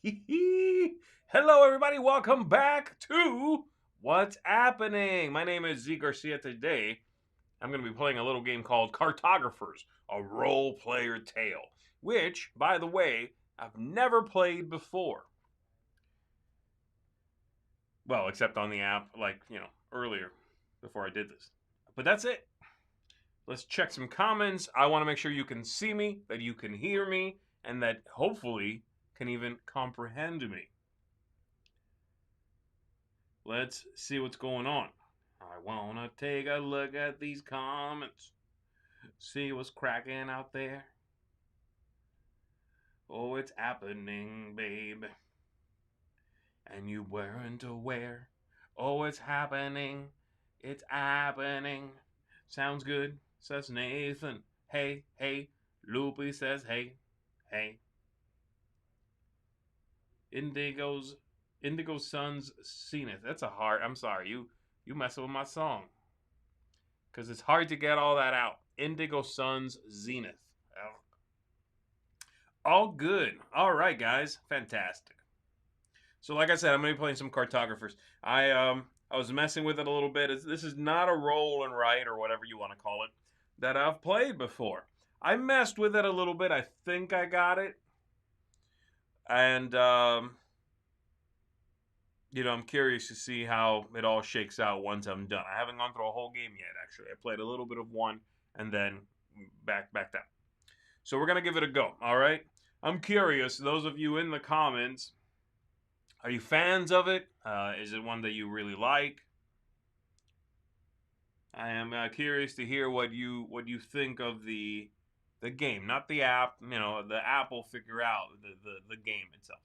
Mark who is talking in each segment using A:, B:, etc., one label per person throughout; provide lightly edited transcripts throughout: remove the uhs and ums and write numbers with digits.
A: Hello, everybody. Welcome back to What's Happening. My name is Z Garcia. Today, I'm going to be playing a little game called Cartographers, a role player tale, which, by the way, I've never played before. Well, except on the app, earlier before I did this. But that's it. Let's check some comments. I want to make sure you can see me, that you can hear me, and that hopefully can even comprehend me. Let's see what's going on. I wanna take a look at these comments. See what's cracking out there. Oh, it's happening, babe. And you weren't aware. Oh, it's happening. It's happening. Sounds good, says Nathan. Hey, hey. Loopy says hey, hey. Indigo's Indigo Sun's Zenith. That's a hard. I'm sorry, you messing with my song. Because it's hard to get all that out. Indigo Sun's Zenith. All good. All right, guys. Fantastic. So, like I said, I'm gonna be playing some cartographers. I was messing with it a little bit. This is not a roll and write or whatever you want to call it that I've played before. I messed with it a little bit. I think I got it, and I'm curious to see how it all shakes out once I'm done. I haven't gone through a whole game yet. Actually, I played a little bit of one and then back down. So we're gonna give it a go. All right. I'm curious. Those of you in the comments, are you fans of it? Is it one that you really like? I am curious to hear what you think of the game, not the app. The app will figure out the game itself.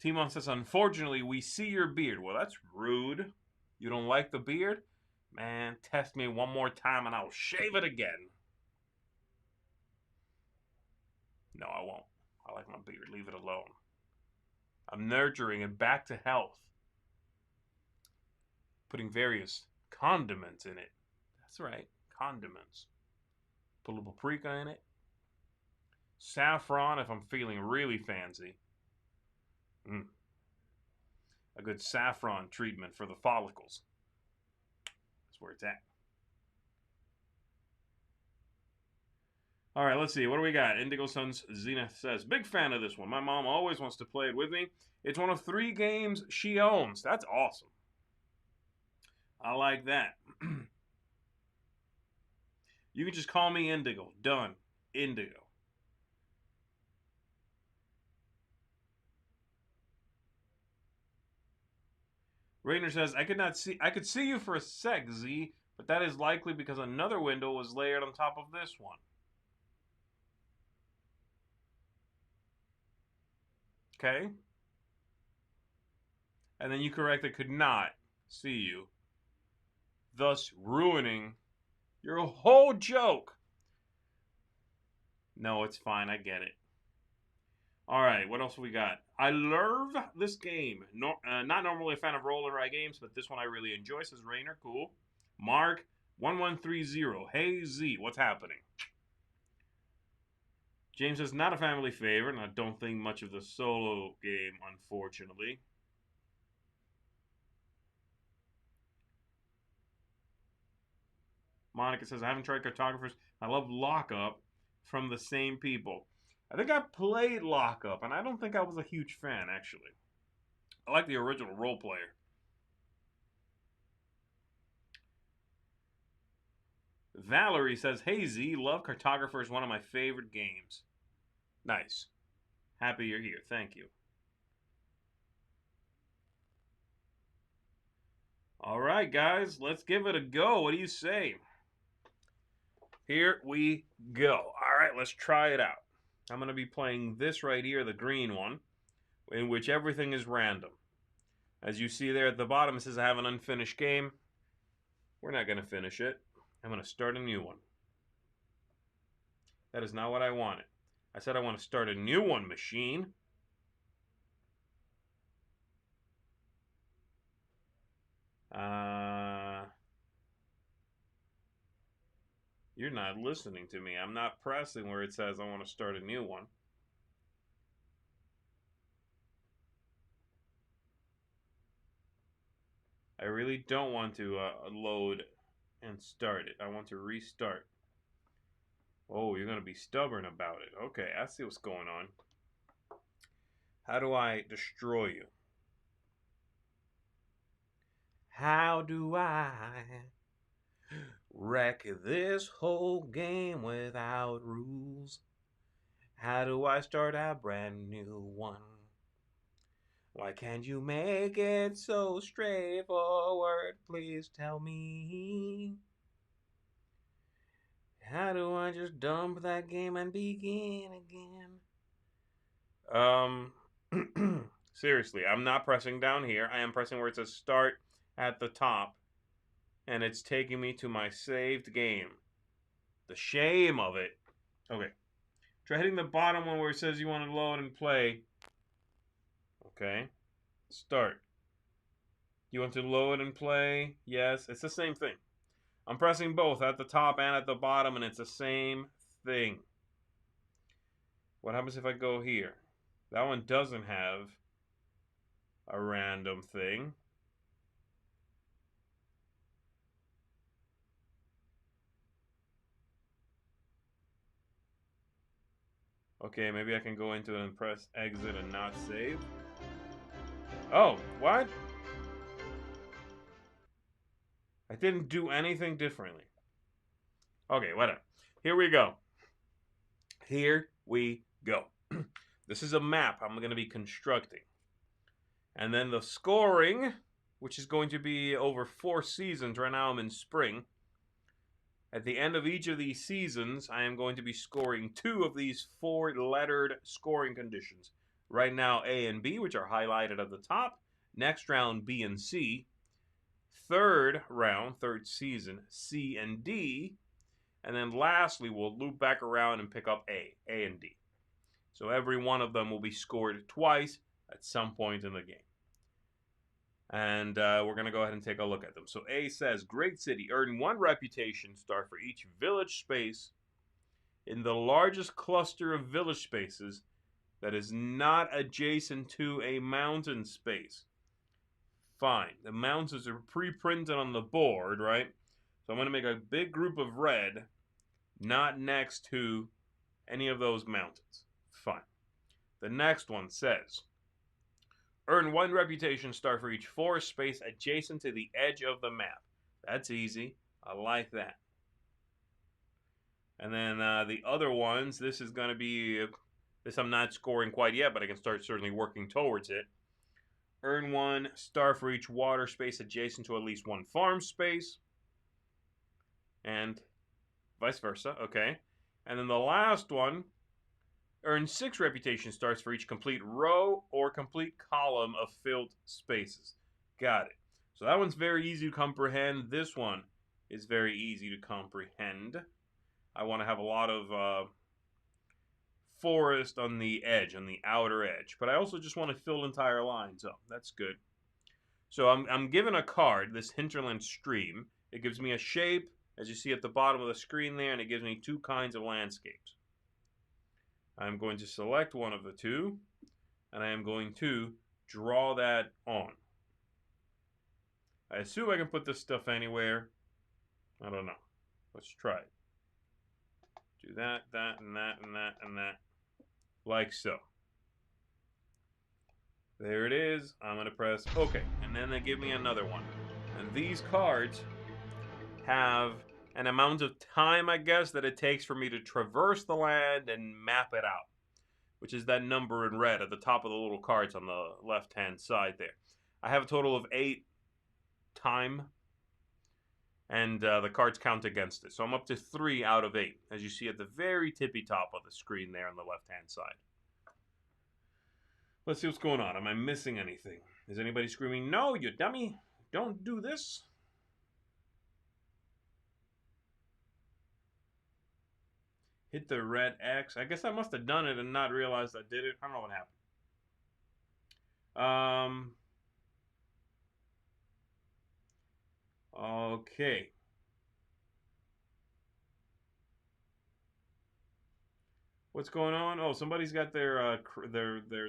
A: Timon says, unfortunately, we see your beard. Well, that's rude. You don't like the beard? Man, test me one more time and I'll shave it again. No, I won't. I like my beard. Leave it alone. I'm nurturing it back to health. Putting various condiments in it. That's right, condiments. Put a little paprika in it. Saffron if I'm feeling really fancy. A good saffron treatment for the follicles. That's where it's at. All right, let's see. What do we got? Indigo Sun's Zenith says, big fan of this one. My mom always wants to play it with me. It's one of 3 games she owns. That's awesome. I like that. You can just call me Indigo. Done. Indigo. Rainer says, I could see you for a sec, Z, but that is likely because another window was layered on top of this one. Okay? And then you correctly could not see you, thus ruining your whole joke. No, it's fine. I get it. All right, what else we got? I love this game. Not normally a fan of roll and write games, but this one I really enjoy. Says Rainer, cool. Mark 1130. Hey Z, what's happening? James says not a family favorite, and I don't think much of the solo game, unfortunately. Monica says I haven't tried Cartographers. I love Lockup from the same people. I think I played Lockup, and I don't think I was a huge fan, actually. I like the original role player. Valerie says, hey Z, love Cartographers, one of my favorite games. Nice. Happy you're here. Thank you. All right, guys, let's give it a go. What do you say? Here we go. All right, let's try it out. I'm going to be playing this right here, the green one, in which everything is random. As you see there at the bottom, it says I have an unfinished game. We're not going to finish it. I'm going to start a new one. That is not what I wanted. I said I want to start a new one, machine. You're not listening to me. I'm not pressing where it says I want to start a new one. I really don't want to load and start it. I want to restart. Oh, you're going to be stubborn about it. Okay, I see what's going on. How do I destroy you? How do I wreck this whole game without rules? How do I start a brand new one? Why can't you make it so straightforward? Please tell me. How do I just dump that game and begin again? Seriously, I'm not pressing down here. I am pressing where it says start at the top, and it's taking me to my saved game. The shame of it. Okay. Try hitting the bottom one where it says you want to load and play. Okay. Start. You want to load and play? Yes. It's the same thing. I'm pressing both at the top and at the bottom, and it's the same thing. What happens if I go here? That one doesn't have a random thing. Okay, maybe I can go into it and press exit and not save. Oh, what? I didn't do anything differently. Okay, whatever. Here we go. Here we go. This is a map I'm going to be constructing. And then the scoring, which is going to be over 4 seasons. Right now I'm in spring. At the end of each of these seasons, I am going to be scoring 2 of these 4-lettered scoring conditions. Right now, A and B, which are highlighted at the top. Next round, B and C. Third round, third season, C and D. And then lastly, we'll loop back around and pick up A and D. So every one of them will be scored twice at some point in the game. And we're going to go ahead and take a look at them. So A says, Great City, earn 1 reputation star for each village space in the largest cluster of village spaces that is not adjacent to a mountain space. Fine. The mountains are pre-printed on the board, right? So I'm going to make a big group of red, not next to any of those mountains. Fine. The next one says, earn 1 reputation star for each forest space adjacent to the edge of the map. That's easy. I like that. And then the other ones, this is going to be, this I'm not scoring quite yet, but I can start certainly working towards it. Earn 1 star for each water space adjacent to at least 1 farm space. And vice versa, okay. And then the last one, earn 6 reputation stars for each complete row or complete column of filled spaces. Got it. So that one's very easy to comprehend. This one is very easy to comprehend. I want to have a lot of forest on the edge, on the outer edge. But I also just want to fill entire lines up. That's good. So I'm given a card, this Hinterland Stream. It gives me a shape, as you see at the bottom of the screen there, and it gives me 2 kinds of landscapes. I'm going to select one of the 2, and I am going to draw that on. I assume I can put this stuff anywhere. I don't know. Let's try it. Do that, that, and that, and that, and that. Like so. There it is. I'm going to press OK. And then they give me another one. And these cards have an amount of time, I guess, that it takes for me to traverse the land and map it out, which is that number in red at the top of the little cards on the left-hand side there. I have a total of 8 time, and the cards count against it. So I'm up to 3 out of 8, as you see at the very tippy top of the screen there on the left-hand side. Let's see what's going on. Am I missing anything? Is anybody screaming, no, you dummy, don't do this? Hit the red X. I guess I must have done it and not realized I did it. I don't know what happened. Okay. What's going on? Oh, somebody's got their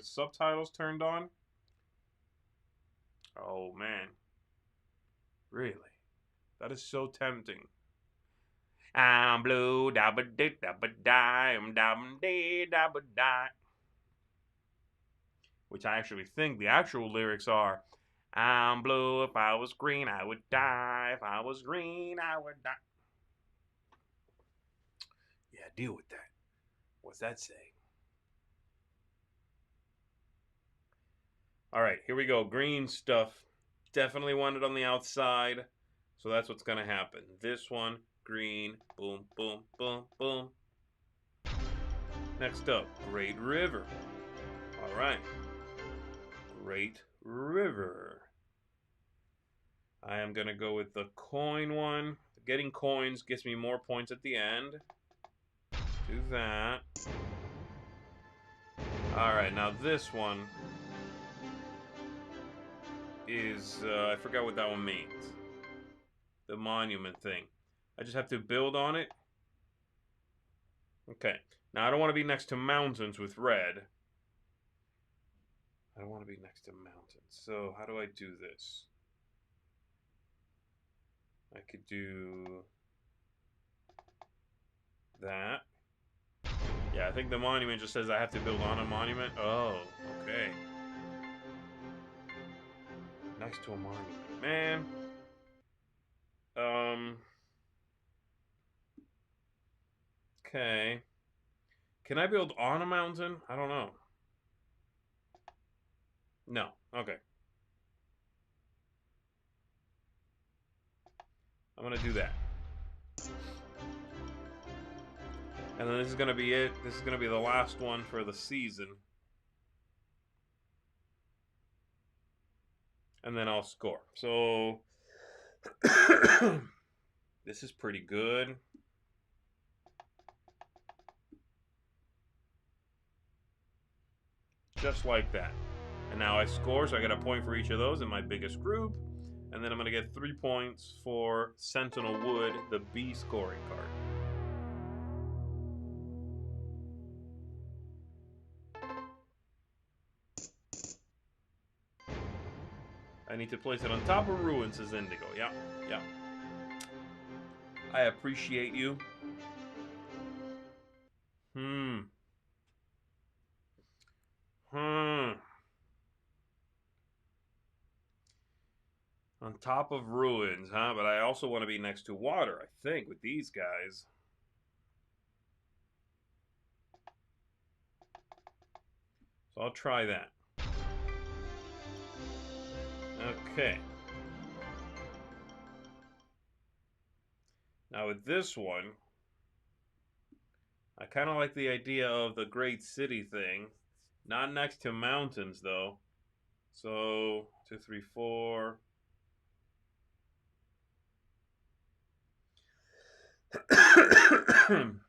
A: subtitles turned on. Oh man. Really? That is so tempting. I'm blue, dabba dee dabba die, I'm dabba dee dabba die. Which I actually think the actual lyrics are, I'm blue, if I was green, I would die. If I was green, I would die. Yeah, deal with that. What's that say? All right, here we go. Green stuff. Definitely want it on the outside. So that's what's going to happen. This one, green. Boom, boom, boom, boom. Next up, Great River. All right. Great River. I am going to go with the coin one. Getting coins gets me more points at the end. Do that. Alright, now this one is, I forgot what that one means. The monument thing. I just have to build on it. Okay. Now, I don't want to be next to mountains with red. I don't want to be next to mountains. So, how do I do this? I could do that. Yeah, I think the monument just says I have to build on a monument. Oh, okay. Next to a monument. Man. Okay. Can I build on a mountain? I don't know. No. Okay. I'm gonna do that. And then this is gonna be it. This is gonna be the last one for the season. And then I'll score. So this is pretty good. Just like that. And now I score, so I get a point for each of those in my biggest group. And then I'm gonna get 3 points for Sentinel Wood, the B scoring card. I need to place it on top of ruins, says Indigo. Yeah, yeah. I appreciate you. On top of ruins, huh? But I also want to be next to water, I think, with these guys. So I'll try that. Okay. Now with this one, I kind of like the idea of the great city thing. Not next to mountains, though. So, 2, 3, 4. I'm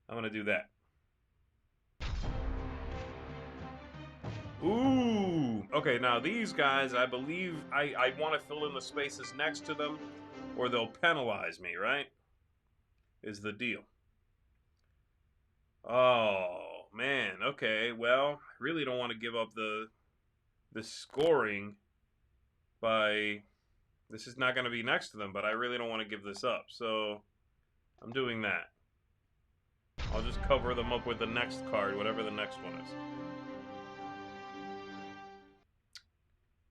A: going to do that. Ooh. Okay, now these guys, I believe I want to fill in the spaces next to them, or they'll penalize me, right? Is the deal. Oh, man. Okay, well, I really don't want to give up the scoring by... This is not going to be next to them, but I really don't want to give this up. So, I'm doing that. I'll just cover them up with the next card, whatever the next one is.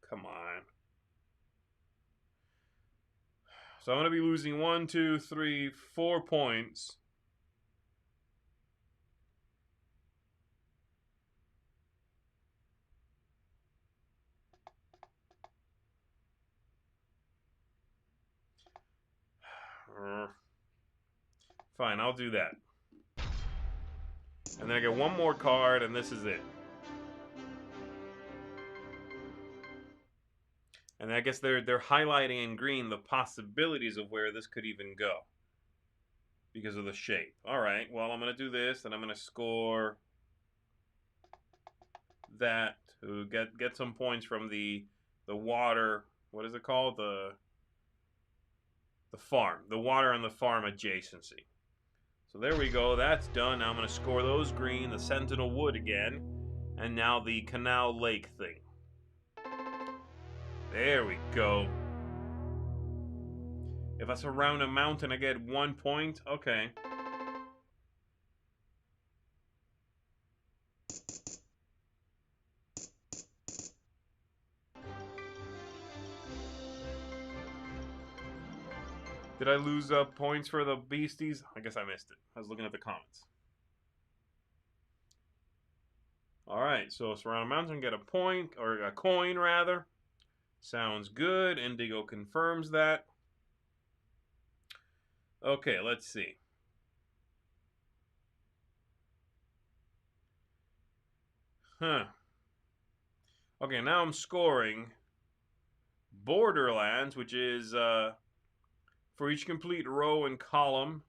A: Come on. So I'm going to be losing 1, 2, 3, 4 points. Fine, I'll do that. And then I get one more card, and this is it. And I guess they're highlighting in green the possibilities of where this could even go. Because of the shape. Alright, well, I'm going to do this, and I'm going to score that to get some points from the water. What is it called? The farm. The water and the farm adjacency. So there we go. That's done. Now I'm going to score those green, the Sentinel Wood again, and now the Canal Lake thing. There we go. If I surround a mountain, I get 1 point. Okay. Did I lose points for the beasties? I guess I missed it. I was looking at the comments. Alright, so surround a mountain, get a point, or a coin rather. Sounds good. Indigo confirms that. Okay, let's see. Huh. Okay, now I'm scoring Borderlands, which is for each complete row and column,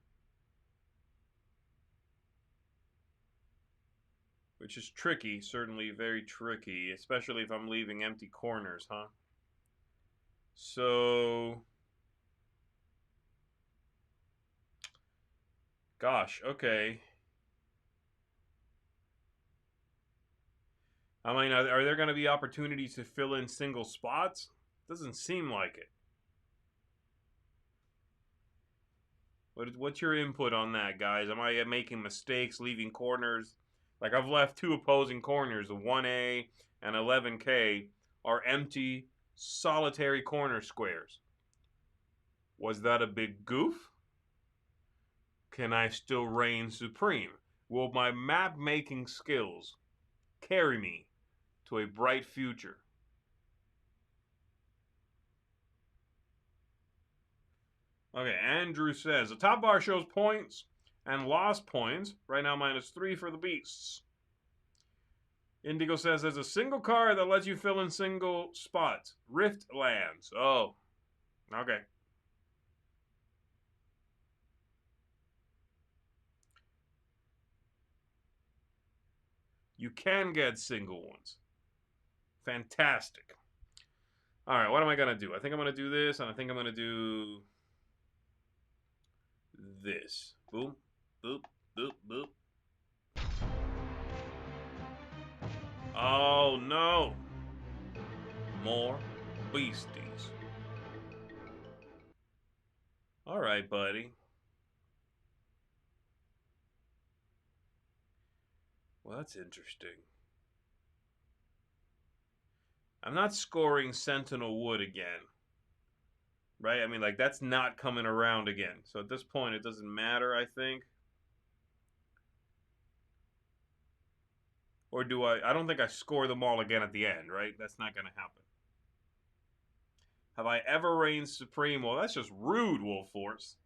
A: which is tricky, certainly very tricky, especially if I'm leaving empty corners, huh? So, gosh, okay. I mean, are there going to be opportunities to fill in single spots? Doesn't seem like it. What's your input on that, guys? Am I making mistakes, leaving corners? Like, I've left 2 opposing corners, the 1A and 11K are empty, solitary corner squares. Was that a big goof? Can I still reign supreme? Will my map-making skills carry me to a bright future? Okay, Andrew says, the top bar shows points and lost points. Right now, -3 for the beasts. Indigo says, there's a single card that lets you fill in single spots. Rift lands. Oh, okay. You can get single ones. Fantastic. All right, what am I going to do? I think I'm going to do this, and I think I'm going to do this. Boop, boop, boop, boop. Oh, no. More beasties. All right, buddy. Well, that's interesting. I'm not scoring Sentinel Wood again. Right? I mean, like, that's not coming around again. So at this point, it doesn't matter, I think. Or do I? I don't think I score them all again at the end, right? That's not going to happen. Have I ever reigned supreme? Well, that's just rude, Wolf Force.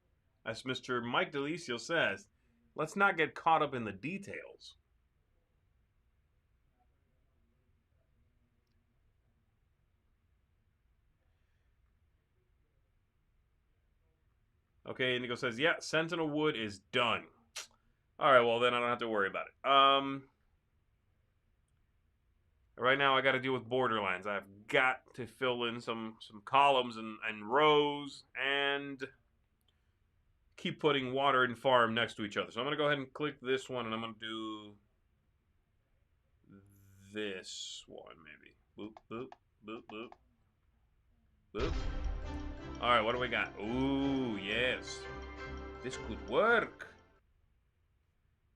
A: As Mr. Mike Delisio says, let's not get caught up in the details. Okay, Indigo says, yeah, Sentinel Wood is done. All right, well, then I don't have to worry about it. Right now, I got to deal with Borderlands. I've got to fill in some columns and rows and keep putting water and farm next to each other. So I'm going to go ahead and click this one, and I'm going to do this one, maybe. Boop, boop, boop, boop. Boop. All right, what do we got? Ooh, yes. This could work.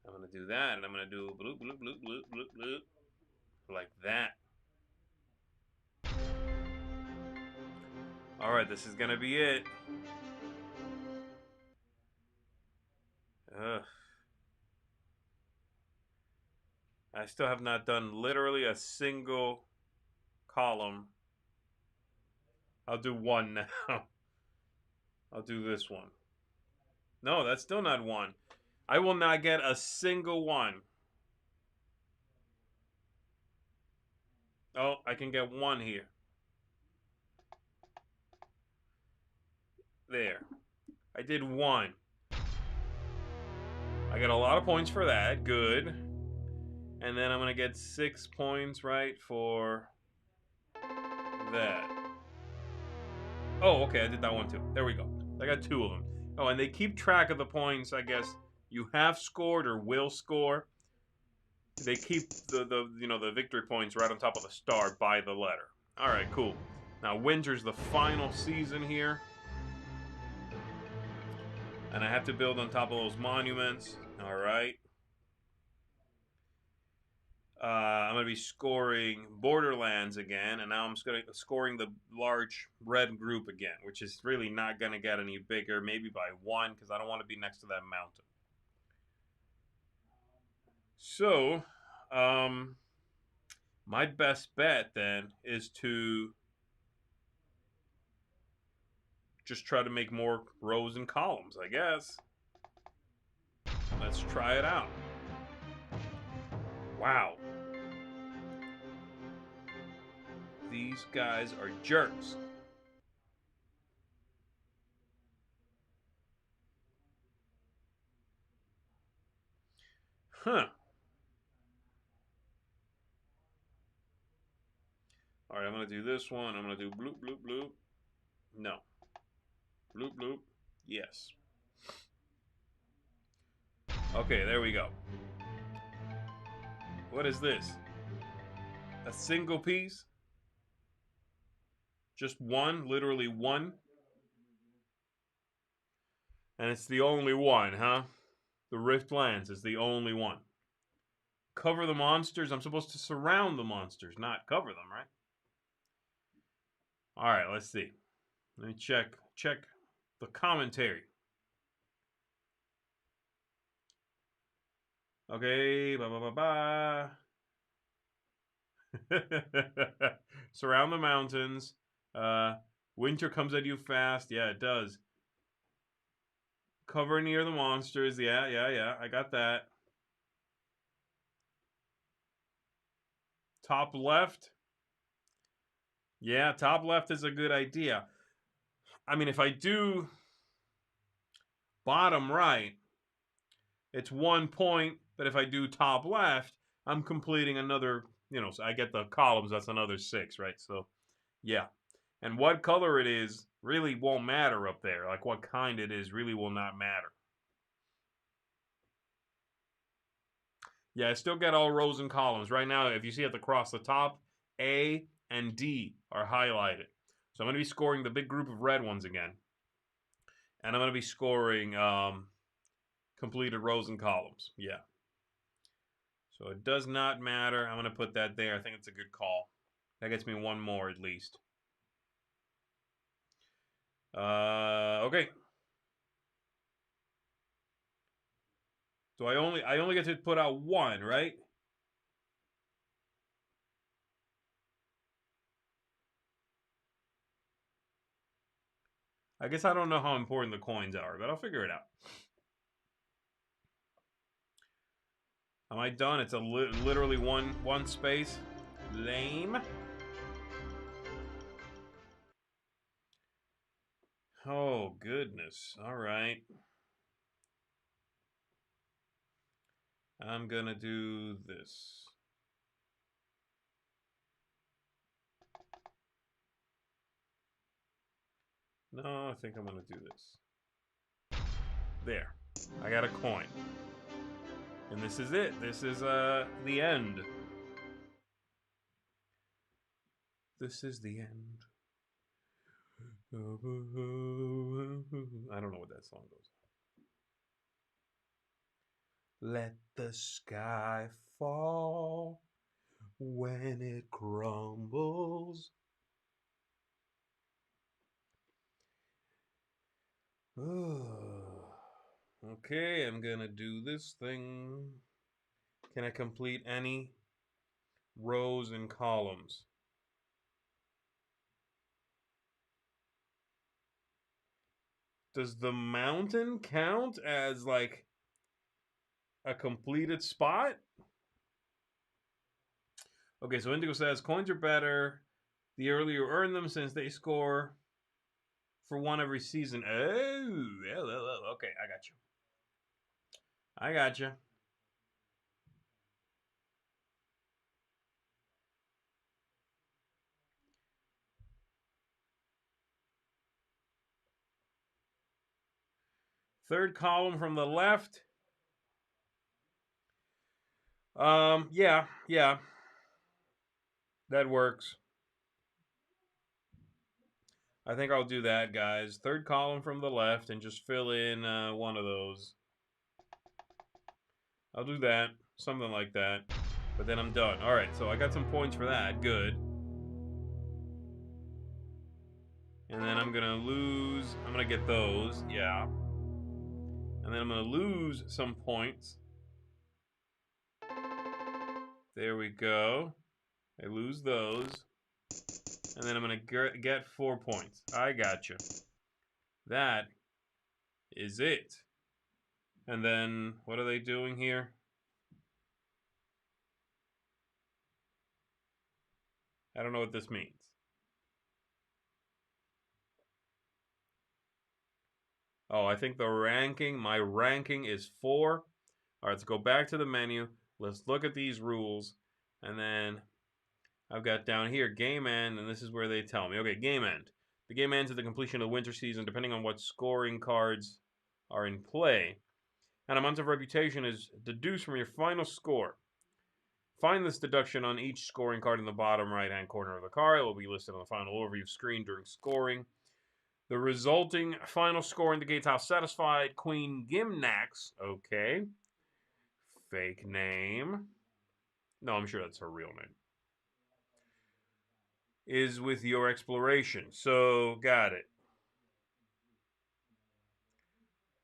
A: I'm going to do that, and I'm going to do bloop, bloop, bloop, bloop, bloop, bloop. Like that. All right, this is going to be it. Ugh. I still have not done literally a single column. I'll do one now. I'll do this one. No, that's still not one. I will not get a single one. Oh, I can get one here. There. I did one. I got a lot of points for that. Good. And then I'm going to get 6 points, right, for that. Oh, okay, I did that one too. There we go. I got 2 of them. Oh, and they keep track of the points, I guess, you have scored or will score. They keep the victory points right on top of the star by the letter. All right, cool. Now, winter's the final season here. And I have to build on top of those monuments. All right. I'm going to be scoring Borderlands again, and now I'm scoring the large red group again, which is really not going to get any bigger, maybe by 1, because I don't want to be next to that mountain. So, my best bet then is to just try to make more rows and columns, I guess. Let's try it out. Wow. These guys are jerks. Huh. All right, I'm going to do this one. I'm going to do bloop, bloop, bloop. No. Bloop, bloop. Yes. Okay, there we go. What is this? A single piece? Just one? Literally one? And it's the only one, huh? The Rift Lands is the only one. Cover the monsters? I'm supposed to surround the monsters, not cover them, right? Alright, let's see. Let me check the commentary. Okay, blah, blah, blah, blah. Surround the mountains. Winter comes at you fast. Yeah, it does. Cover near the monsters. Yeah. I got that. Top left. Yeah, top left is a good idea. I mean, if I do bottom right, it's 1 point. But if I do top left, I'm completing another, so I get the columns. That's another 6, right? So, yeah. And what color it is really won't matter up there. Like what kind it is really will not matter. Yeah, I still get all rows and columns. Right now, if you see at across the top, A and D are highlighted. So I'm going to be scoring the big group of red ones again. And I'm going to be scoring completed rows and columns. Yeah. So it does not matter. I'm going to put that there. I think it's a good call. That gets me 1 more at least. Okay. So I only get to put out 1, right? I guess I don't know how important the coins are, but I'll figure it out. Am I done? It's literally one space. Lame. Oh, goodness. All right. I'm going to do this. No, I think I'm going to do this. There. I got a coin. And this is it. This is the end. This is the end. I don't know what that song goes. Let the sky fall when it crumbles. Okay, I'm gonna do this thing. Can I complete any rows and columns? Does the mountain count as like a completed spot? Okay, so Indigo says coins are better the earlier you earn them since they score for 1 every season. Oh, okay, I got you. I got you. Third column from the left. Yeah. That works. I think I'll do that, guys. Third column from the left and just fill in one of those. I'll do that. Something like that. But then I'm done. Alright, so I got some points for that. Good. And then I'm gonna lose. I'm gonna get those. Yeah. And then I'm gonna lose some points. There we go. I lose those. And then I'm gonna get 4 points. I gotcha. That is it. And then, what are they doing here? I don't know what this means. Oh, I think my ranking is 4. All right, let's go back to the menu. Let's look at these rules. And then I've got down here game end, and this is where they tell me. Okay, game end. The game ends at the completion of the winter season, depending on what scoring cards are in play. An amount of reputation is deduced from your final score. Find this deduction on each scoring card in the bottom right-hand corner of the card. It will be listed on the final overview screen during scoring. The resulting final score indicates how satisfied Queen Gimnax, okay, fake name, no, I'm sure that's her real name, is with your exploration. So, got it.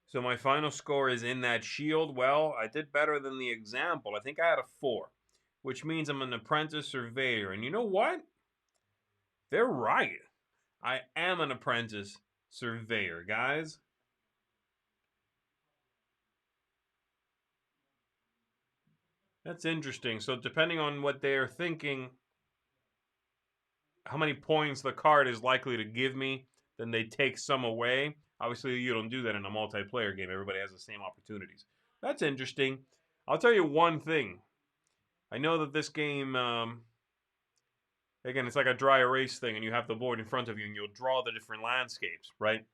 A: So my final score is in that shield. Well, I did better than the example. I think I had a 4, which means I'm an apprentice surveyor. And you know what? They're right. I am an apprentice surveyor, guys. That's interesting. So depending on what they're thinking, how many points the card is likely to give me, then they take some away. Obviously, you don't do that in a multiplayer game. Everybody has the same opportunities. That's interesting. I'll tell you one thing. I know that this game, again, it's like a dry erase thing, and you have the board in front of you, and you'll draw the different landscapes, right?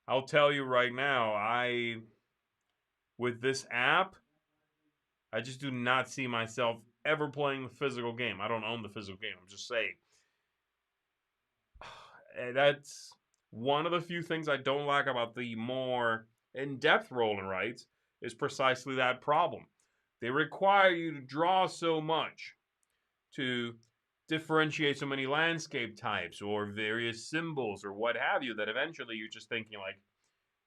A: I'll tell you right now, with this app, I just do not see myself ever playing the physical game. I don't own the physical game. I'm just saying. That's one of the few things I don't like about the more in-depth roll and writes is precisely that problem. They require you to draw so much, to differentiate so many landscape types or various symbols or what have you, that eventually you're just thinking like,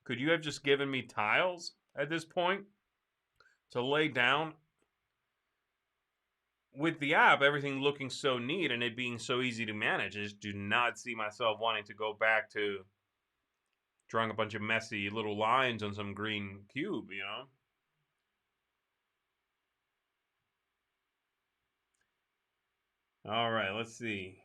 A: could you have just given me tiles at this point to lay down? With the app, everything looking so neat and it being so easy to manage, I just do not see myself wanting to go back to drawing a bunch of messy little lines on some green cube, you know? All right, let's see.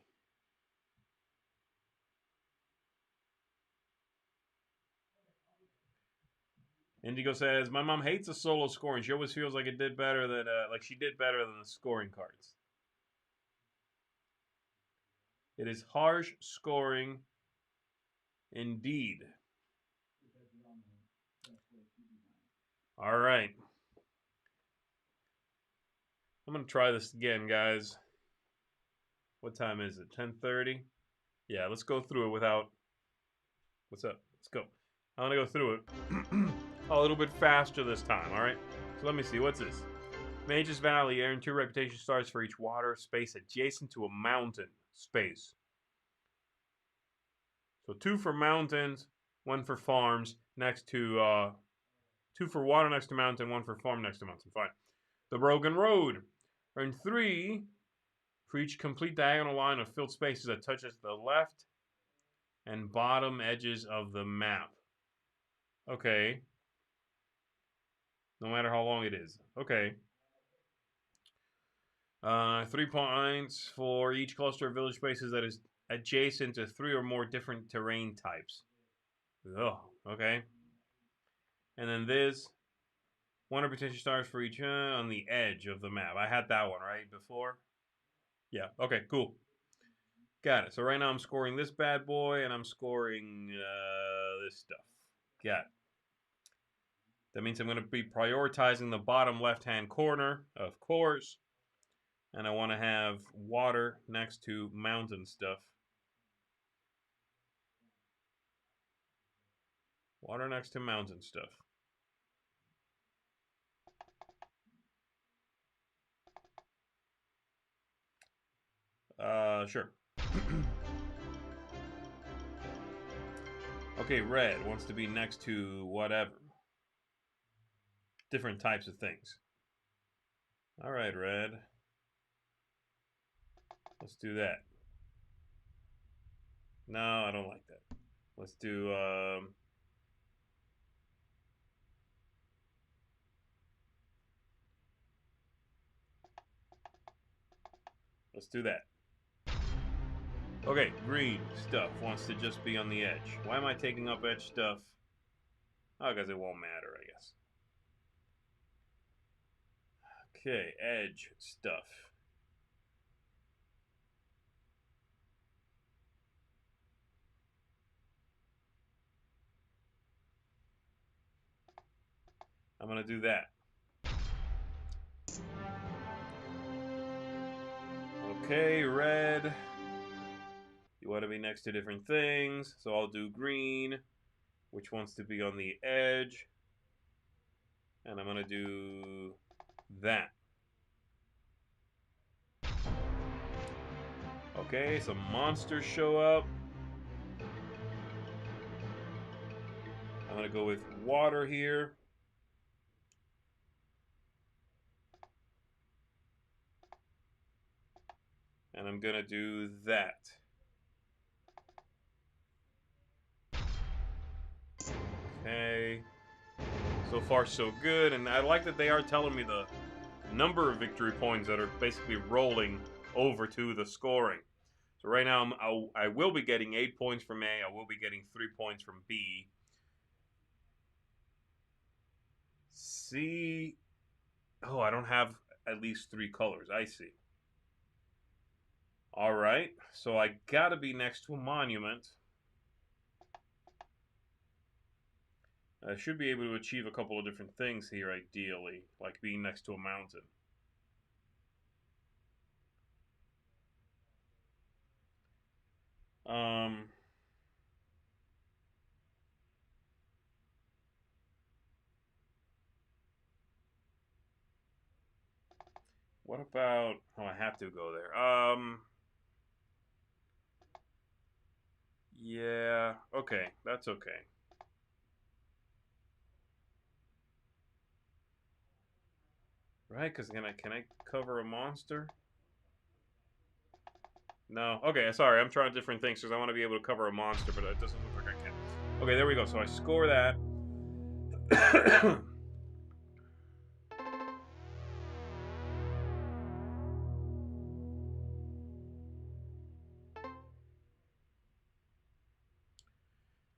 A: Indigo says, my mom hates the solo scoring. She always feels like it did better than, like she did better than the scoring cards. It is harsh scoring indeed. All right. I'm going to try this again, guys. What time is it? 10:30? Yeah, let's go through it without... What's up? Let's go. I'm going to go through it a little bit faster this time, all right? So let me see. What's this? Mages Valley, earn 2 reputation stars for each water space adjacent to a mountain space. So 2 for mountains, 1 for farms next to, 2 for water next to mountain, 1 for farm next to mountain. Fine. The Broken Road. Earn 3 for each complete diagonal line of filled spaces that touches the left and bottom edges of the map. Okay. No matter how long it is. Okay. 3 points for each cluster of village spaces that is adjacent to 3 or more different terrain types. Oh, okay. And then this, 1 reputation stars for each on the edge of the map. I had that one, right, before? Yeah, okay, cool. Got it. So right now I'm scoring this bad boy, and I'm scoring this stuff. Got it. That means I'm going to be prioritizing the bottom left-hand corner, of course. And I want to have water next to mountain stuff. Water next to mountain stuff. Sure. Okay, red wants to be next to whatever. Different types of things. Alright, red. Let's do that. No, I don't like that. Let's do, let's do that. Okay, green stuff wants to just be on the edge. Why am I taking up edge stuff? Oh, because it won't matter, I guess. Okay, edge stuff. I'm going to do that. Okay, red. You want to be next to different things, so I'll do green, which wants to be on the edge. And I'm going to do that. Okay, some monsters show up. I'm going to go with water here. And I'm going to do that. Okay. So far, so good. And I like that they are telling me the number of victory points that are basically rolling over to the scoring. So right now, I will be getting 8 points from A. I will be getting 3 points from B. C. Oh, I don't have at least 3 colors. I see. All right. So I gotta be next to a monument. I should be able to achieve a couple of different things here, ideally, like being next to a mountain. What about? Oh, I have to go there. Yeah. Okay, that's okay. Right? Because can I cover a monster? No. Okay, sorry. I'm trying different things because I want to be able to cover a monster, but it doesn't look like I can. Okay, there we go. So I score that.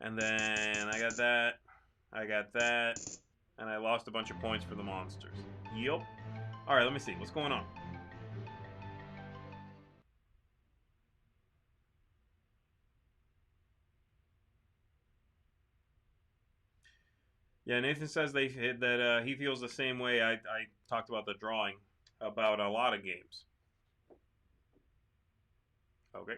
A: And then I got that. I got that. And I lost a bunch of points for the monsters. Yep. Alright, let me see. What's going on? Yeah, Nathan says that he feels the same way. I talked about the drawing about a lot of games. Okay.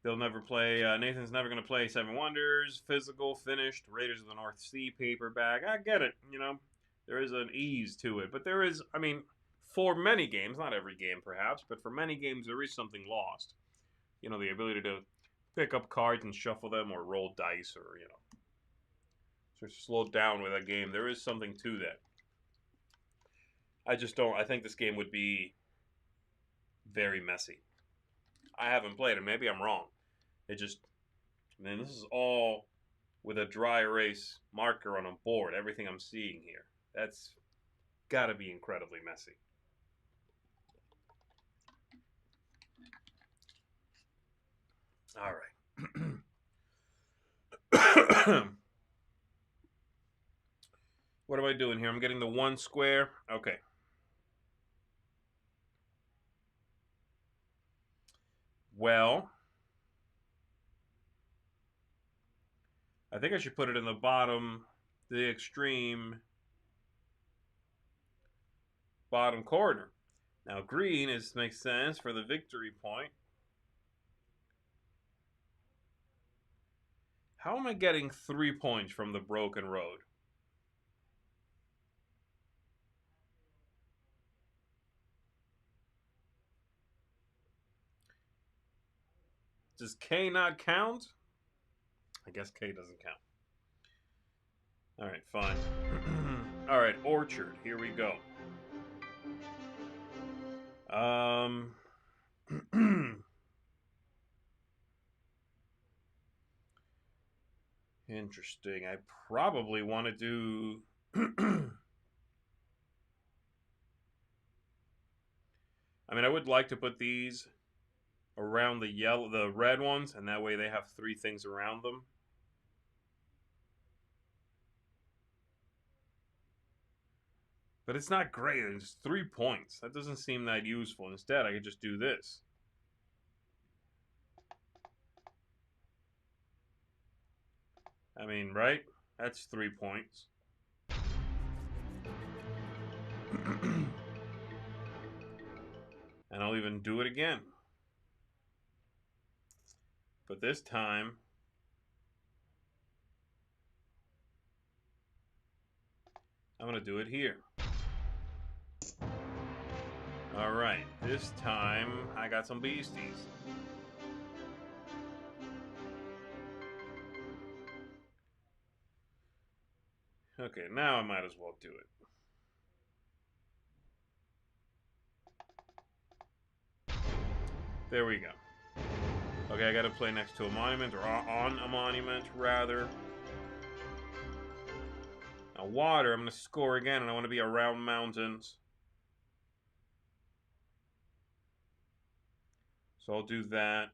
A: They'll never play. Nathan's never going to play Seven Wonders, physical, finished, Raiders of the North Sea, paperback. I get it. You know, there is an ease to it. But there is, I mean, for many games, not every game perhaps, but for many games, there is something lost. You know, the ability to pick up cards and shuffle them or roll dice or, you know, sort of slow down with a game. There is something to that. I just don't. I think this game would be very messy. I haven't played it. Maybe I'm wrong. It just, man, this is all with a dry erase marker on a board. Everything I'm seeing here. That's got to be incredibly messy. All right. What am I doing here? I'm getting the 1 square. Okay. Well, I think I should put it in the bottom, the extreme bottom corner. Now green makes sense for the victory point. How am I getting 3 points from the broken road? Does K not count? I guess K doesn't count. Alright, fine. Alright, orchard. Here we go. Interesting. I probably want to do... I mean, I would like to put these around the red ones, and that way they have 3 things around them. But it's not great. It's 3 points. That doesn't seem that useful. Instead, I could just do this. I mean, right? That's 3 points. And I'll even do it again. But this time, I'm going to do it here. Alright, this time I got some beasties. Okay, now I might as well do it. There we go. Okay, I gotta play next to a monument, or on a monument, rather. Now, water, I'm gonna score again, and I want to be around mountains. So I'll do that.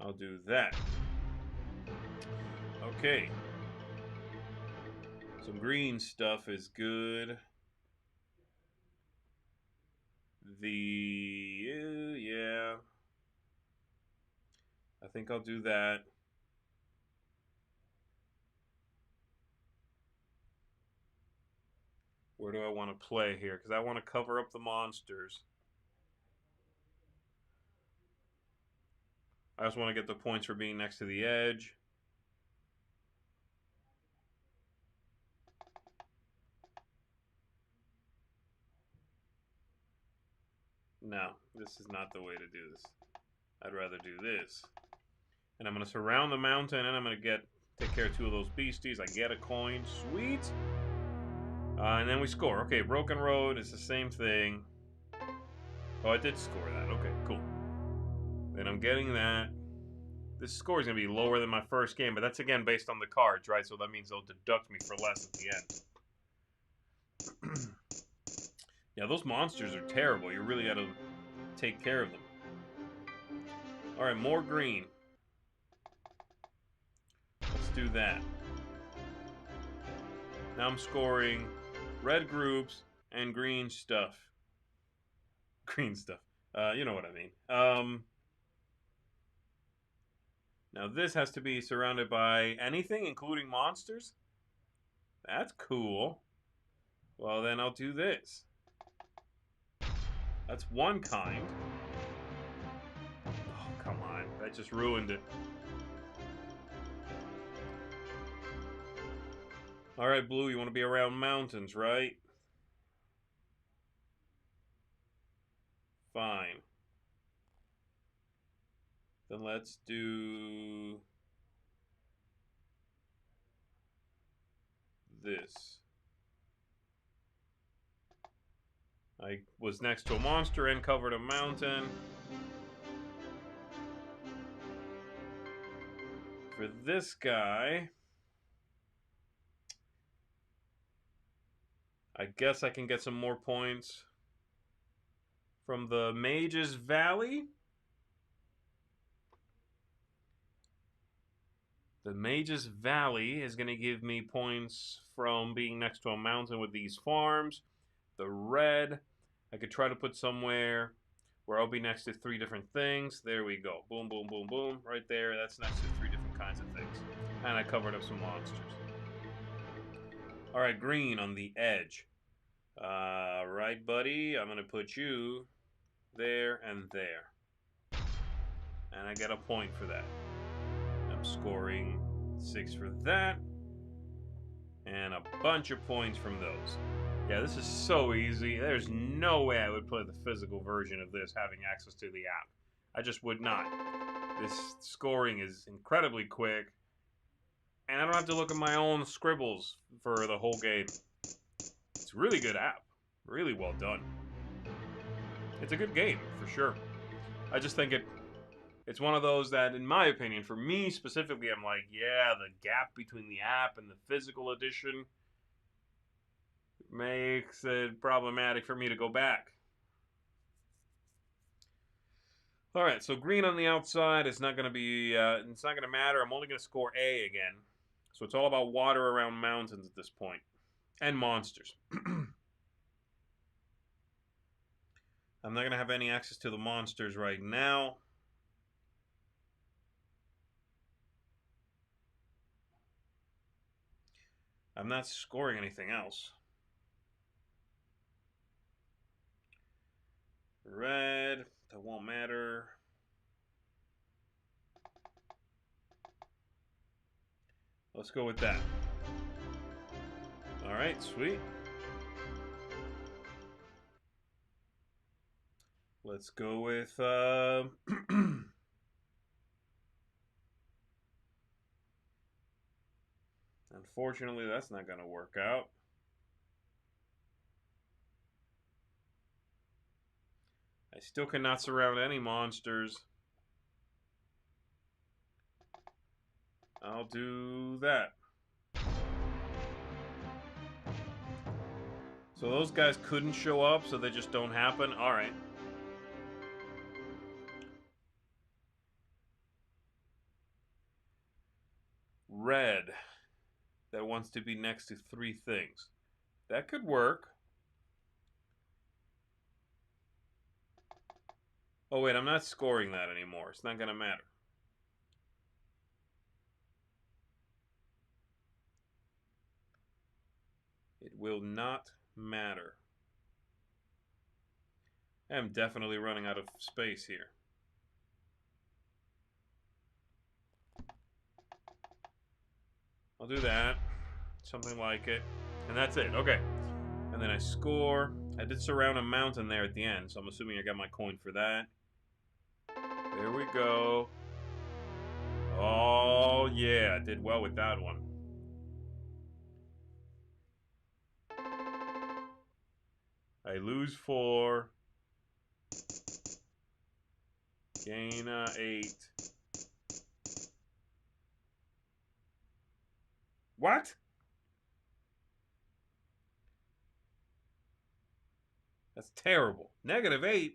A: I'll do that. Okay. Some green stuff is good. Yeah. I think I'll do that. Where do I want to play here? Because I want to cover up the monsters. I just want to get the points for being next to the edge. No, this is not the way to do this. I'd rather do this. And I'm going to surround the mountain, and I'm going to take care of 2 of those beasties. I get a coin. Sweet! And then we score. Okay, broken road is the same thing. Oh, I did score that. Okay, cool. Then I'm getting that. This score is going to be lower than my first game, but that's, again, based on the cards, right? So that means they'll deduct me for less at the end. Yeah, those monsters are terrible. You really got to take care of them. Alright, more green. Let's do that. Now I'm scoring red groups and green stuff. Green stuff. You know what I mean. Now this has to be surrounded by anything, including monsters. That's cool. Well, then I'll do this. That's one kind. Oh, come on. That just ruined it. Alright, Blue, you want to be around mountains, right? Fine. Then let's do this. I was next to a monster and covered a mountain. For this guy, I guess I can get some more points from the Mage's Valley. The Mage's Valley is going to give me points from being next to a mountain with these farms. The red, I could try to put somewhere where I'll be next to 3 different things. There we go. Boom, boom, boom, boom. Right there, that's next to 3 different kinds of things. And I covered up some monsters. Alright, green on the edge. Right, buddy. I'm going to put you there and there. And I get a point for that. I'm scoring 6 for that. And a bunch of points from those. Yeah, this is so easy. There's no way I would play the physical version of this having access to the app. I just would not. This scoring is incredibly quick. And I don't have to look at my own scribbles for the whole game. It's a really good app. Really well done. It's a good game, for sure. I just think it's one of those that, in my opinion, for me specifically, I'm like, yeah, the gap between the app and the physical edition makes it problematic for me to go back. All right, so green on the outside is not going to be, it's not going to matter. I'm only going to score A again. So it's all about water around mountains at this point. And monsters. I'm not going to have any access to the monsters right now. I'm not scoring anything else. Red, that won't matter. Let's go with that. All right, sweet. Let's go with unfortunately, that's not going to work out. I still cannot surround any monsters. I'll do that. So those guys couldn't show up, so they just don't happen? All right. Red, that wants to be next to 3 things. That could work. Oh, wait, I'm not scoring that anymore. It's not going to matter. It will not matter. I'm definitely running out of space here. I'll do that. Something like it. And that's it. Okay. And then I score. I did surround a mountain there at the end, so I'm assuming I got my coin for that. There we go. Oh, yeah. I did well with that one. I lose 4. Gain 8. What? That's terrible. -8.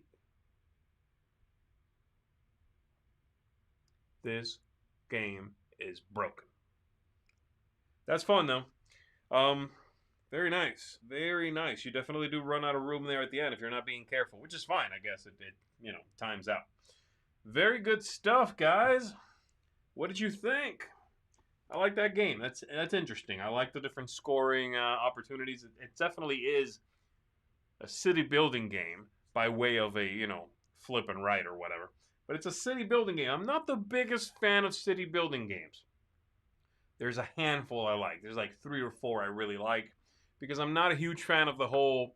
A: This game is broken. That's fun, though. Very nice. Very nice. You definitely do run out of room there at the end if you're not being careful, which is fine, I guess. It times out. Very good stuff, guys. What did you think? I like that game. That's interesting. I like the different scoring opportunities. It definitely is a city building game by way of a, flip and right or whatever. But it's a city building game. I'm not the biggest fan of city building games. There's a handful I like. There's like 3 or 4 I really like because I'm not a huge fan of the whole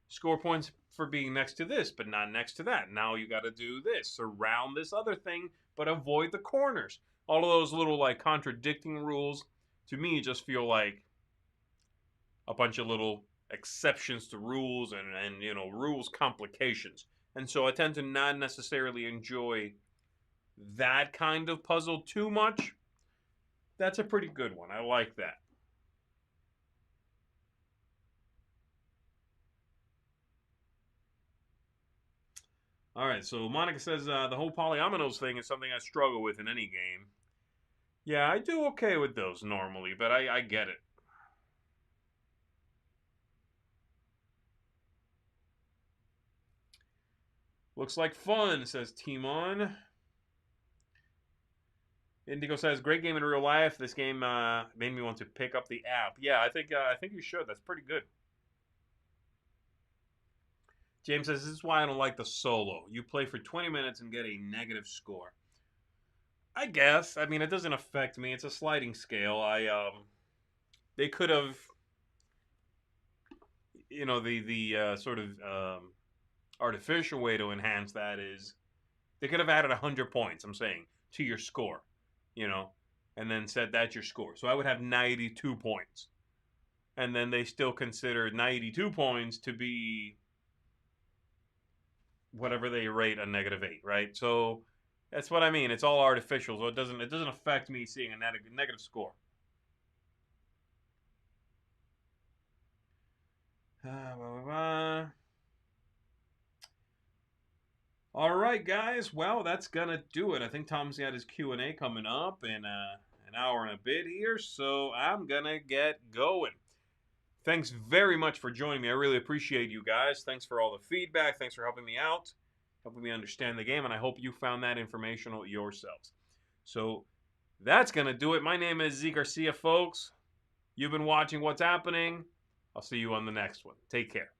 A: score points for being next to this, but not next to that. Now you got to do this, surround this other thing, but avoid the corners. All of those little like contradicting rules to me just feel like a bunch of little exceptions to rules and rules complications. And so I tend to not necessarily enjoy that kind of puzzle too much. That's a pretty good one. I like that. All right, so Monica says the whole polyominoes thing is something I struggle with in any game. Yeah, I do okay with those normally, but I get it. Looks like fun, says Timon. Indigo says, great game in real life. This game made me want to pick up the app. Yeah, I think you should. That's pretty good. James says, this is why I don't like the solo. You play for 20 minutes and get a negative score. I guess. I mean, it doesn't affect me. It's a sliding scale. They could have, the sort of artificial way to enhance that is they could have added 100 points, I'm saying, to your score, and then said that's your score. So I would have 92 points. And then they still consider 92 points to be whatever they rate a -8, right? So that's what I mean. It's all artificial, so it doesn't affect me seeing a negative score. All right, guys. Well, that's gonna do it. I think Tom's got his Q&A coming up in an hour and a bit here, so I'm gonna get going. Thanks very much for joining me. I really appreciate you guys. Thanks for all the feedback. Thanks for helping me out, helping me understand the game, and I hope you found that informational yourselves. So that's gonna do it. My name is Z Garcia, folks. You've been watching What's Happening. I'll see you on the next one. Take care.